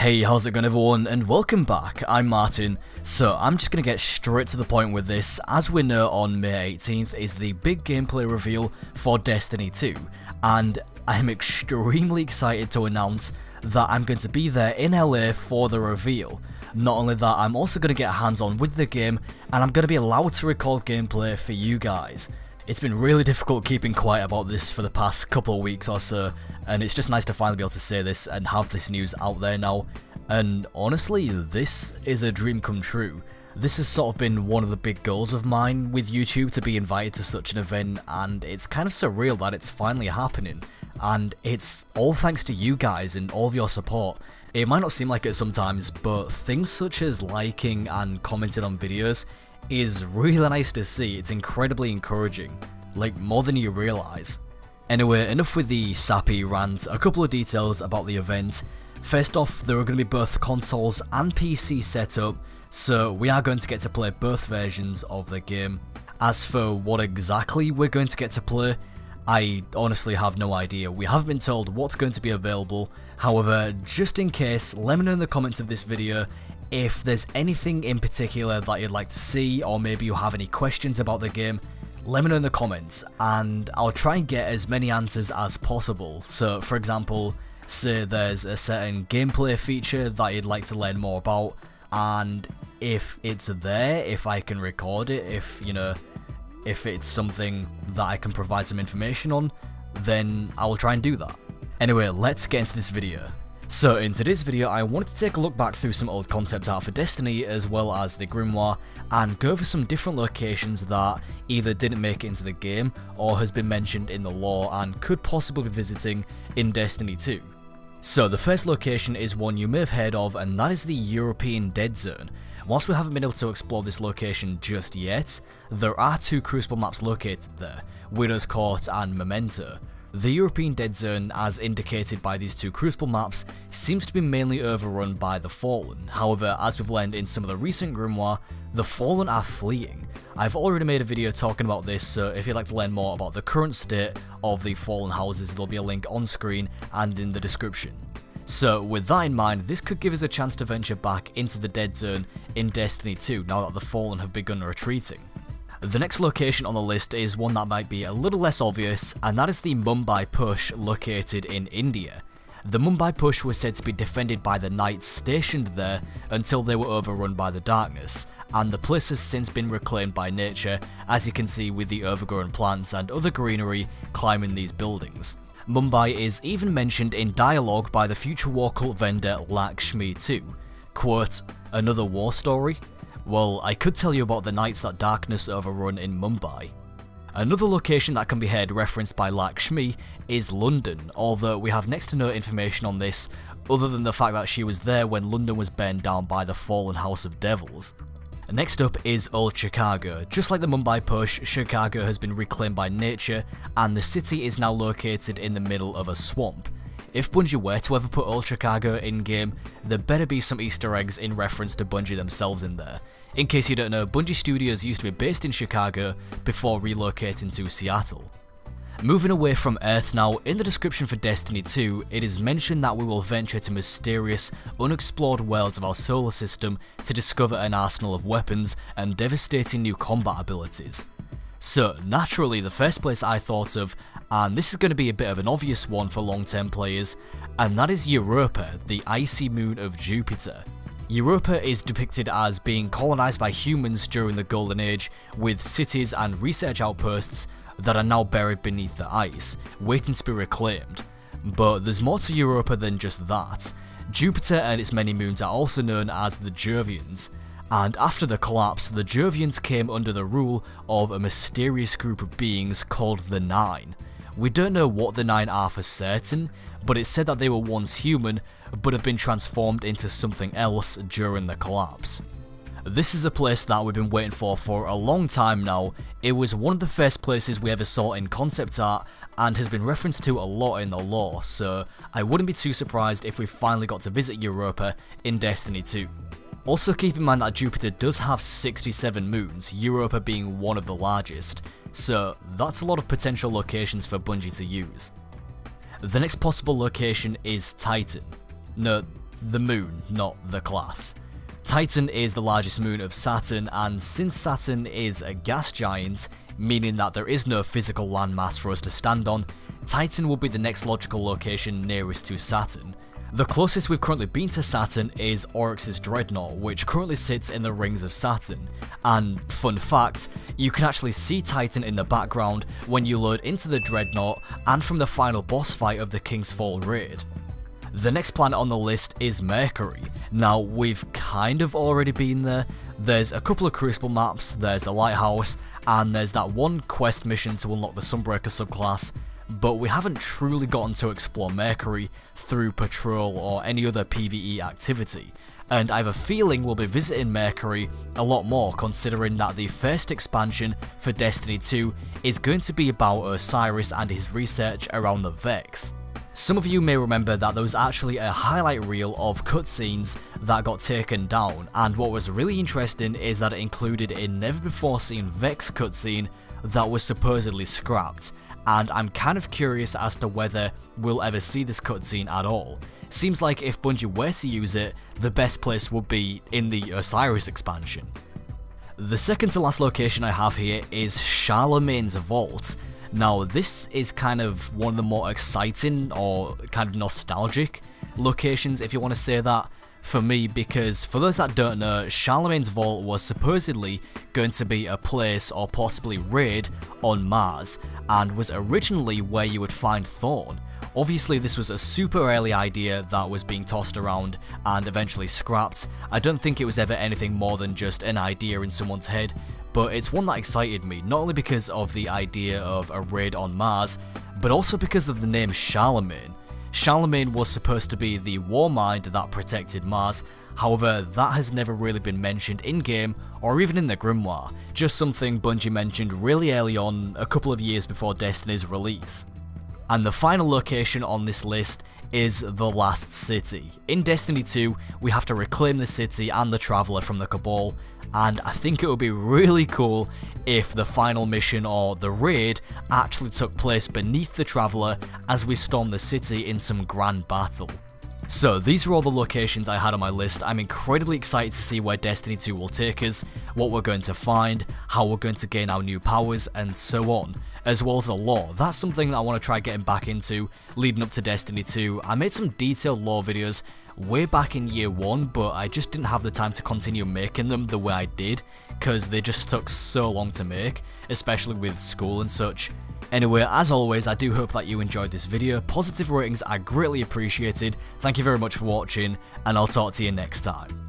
Hey, how's it going everyone, and welcome back. I'm Martin. So I'm just going to get straight to the point with this. As we know, on May 18th is the big gameplay reveal for Destiny 2, and I'm extremely excited to announce that I'm going to be there in LA for the reveal. Not only that, I'm also going to get hands-on with the game, and I'm going to be allowed to record gameplay for you guys. It's been really difficult keeping quiet about this for the past couple of weeks or so, and it's just nice to finally be able to say this and have this news out there now. And honestly, this is a dream come true. This has sort of been one of the big goals of mine with YouTube, to be invited to such an event, and it's kind of surreal that it's finally happening. And it's all thanks to you guys and all of your support. It might not seem like it sometimes, but things such as liking and commenting on videos is really nice to see. It's incredibly encouraging, like more than you realise. Anyway, enough with the sappy rant. A couple of details about the event. First off, there are going to be both consoles and PC set up, so we are going to get to play both versions of the game. As for what exactly we're going to get to play, I honestly have no idea. We haven't been told what's going to be available. However, just in case, let me know in the comments of this video if there's anything in particular that you'd like to see, or maybe you have any questions about the game. Let me know in the comments, and I'll try and get as many answers as possible. So, for example, say there's a certain gameplay feature that you'd like to learn more about, and if it's there, if I can record it, if it's something that I can provide some information on, then I'll try and do that. Anyway, let's get into this video. So in today's video, I wanted to take a look back through some old concept art for Destiny, as well as the Grimoire, and go over some different locations that either didn't make it into the game, or has been mentioned in the lore and could possibly be visiting in Destiny 2. So the first location is one you may have heard of, and that is the European Dead Zone. Whilst we haven't been able to explore this location just yet, there are two Crucible maps located there, Widow's Court and Memento. The European Dead Zone, as indicated by these two Crucible maps, seems to be mainly overrun by the Fallen. However, as we've learned in some of the recent Grimoire, the Fallen are fleeing. I've already made a video talking about this, so if you'd like to learn more about the current state of the Fallen houses, there'll be a link on screen and in the description. So with that in mind, this could give us a chance to venture back into the Dead Zone in Destiny 2 now that the Fallen have begun retreating. The next location on the list is one that might be a little less obvious, and that is the Mumbai Push located in India. The Mumbai Push was said to be defended by the knights stationed there until they were overrun by the darkness, and the place has since been reclaimed by nature, as you can see with the overgrown plants and other greenery climbing these buildings. Mumbai is even mentioned in dialogue by the future war cult vendor Lakshmi too. Quote, "Another war story? Well, I could tell you about the nights that darkness overrun in Mumbai." Another location that can be heard referenced by Lakshmi is London, although we have next to no information on this other than the fact that she was there when London was burned down by the fallen House of Devils. Next up is Old Chicago. Just like the Mumbai Push, Chicago has been reclaimed by nature, and the city is now located in the middle of a swamp. If Bungie were to ever put Old Chicago in-game, there better be some Easter eggs in reference to Bungie themselves in there. In case you don't know, Bungie Studios used to be based in Chicago before relocating to Seattle. Moving away from Earth now, in the description for Destiny 2, it is mentioned that we will venture to mysterious, unexplored worlds of our solar system to discover an arsenal of weapons and devastating new combat abilities. So naturally, the first place I thought of, and this is going to be a bit of an obvious one for long-term players, and that is Europa, the icy moon of Jupiter. Europa is depicted as being colonised by humans during the Golden Age, with cities and research outposts that are now buried beneath the ice, waiting to be reclaimed. But there's more to Europa than just that. Jupiter and its many moons are also known as the Jovians, and after the collapse, the Jovians came under the rule of a mysterious group of beings called the Nine. We don't know what the Nine are for certain, but it's said that they were once human, but have been transformed into something else during the collapse. This is a place that we've been waiting for a long time now. It was one of the first places we ever saw in concept art, and has been referenced to a lot in the lore, so I wouldn't be too surprised if we finally got to visit Europa in Destiny 2. Also keep in mind that Jupiter does have 67 moons, Europa being one of the largest, so that's a lot of potential locations for Bungie to use. The next possible location is Titan. No, the moon, not the class. Titan is the largest moon of Saturn, and since Saturn is a gas giant, meaning that there is no physical landmass for us to stand on, Titan will be the next logical location nearest to Saturn. The closest we've currently been to Saturn is Oryx's Dreadnought, which currently sits in the rings of Saturn. And fun fact, you can actually see Titan in the background when you load into the Dreadnought and from the final boss fight of the King's Fall raid. The next planet on the list is Mercury. Now, we've kind of already been there. There's a couple of Crucible maps, there's the Lighthouse, and there's that one quest mission to unlock the Sunbreaker subclass, but we haven't truly gotten to explore Mercury through patrol or any other PvE activity. And I have a feeling we'll be visiting Mercury a lot more, considering that the first expansion for Destiny 2 is going to be about Osiris and his research around the Vex. Some of you may remember that there was actually a highlight reel of cutscenes that got taken down, and what was really interesting is that it included a never before seen Vex cutscene that was supposedly scrapped, and I'm kind of curious as to whether we'll ever see this cutscene at all. Seems like if Bungie were to use it, the best place would be in the Osiris expansion. The second to last location I have here is Charlemagne's Vault. Now, this is kind of one of the more exciting or kind of nostalgic locations, if you want to say that, for me, because for those that don't know, Charlemagne's Vault was supposedly going to be a place or possibly raid on Mars, and was originally where you would find Thorn. Obviously, this was a super early idea that was being tossed around and eventually scrapped. I don't think it was ever anything more than just an idea in someone's head, but it's one that excited me, not only because of the idea of a raid on Mars, but also because of the name Charlemagne. Charlemagne was supposed to be the war mind that protected Mars, however that has never really been mentioned in-game or even in the Grimoire, just something Bungie mentioned really early on, a couple of years before Destiny's release. And the final location on this list is the Last City. In Destiny 2, we have to reclaim the city and the Traveler from the Cabal, and I think it would be really cool if the final mission or the raid actually took place beneath the Traveler as we storm the city in some grand battle. So these are all the locations I had on my list. I'm incredibly excited to see where Destiny 2 will take us, what we're going to find, how we're going to gain our new powers, and so on, as well as the lore. That's something that I want to try getting back into leading up to Destiny 2. I made some detailed lore videos way back in year 1, but I just didn't have the time to continue making them the way I did, because they just took so long to make, especially with school and such. Anyway, as always, I do hope that you enjoyed this video. Positive ratings are greatly appreciated. Thank you very much for watching, and I'll talk to you next time.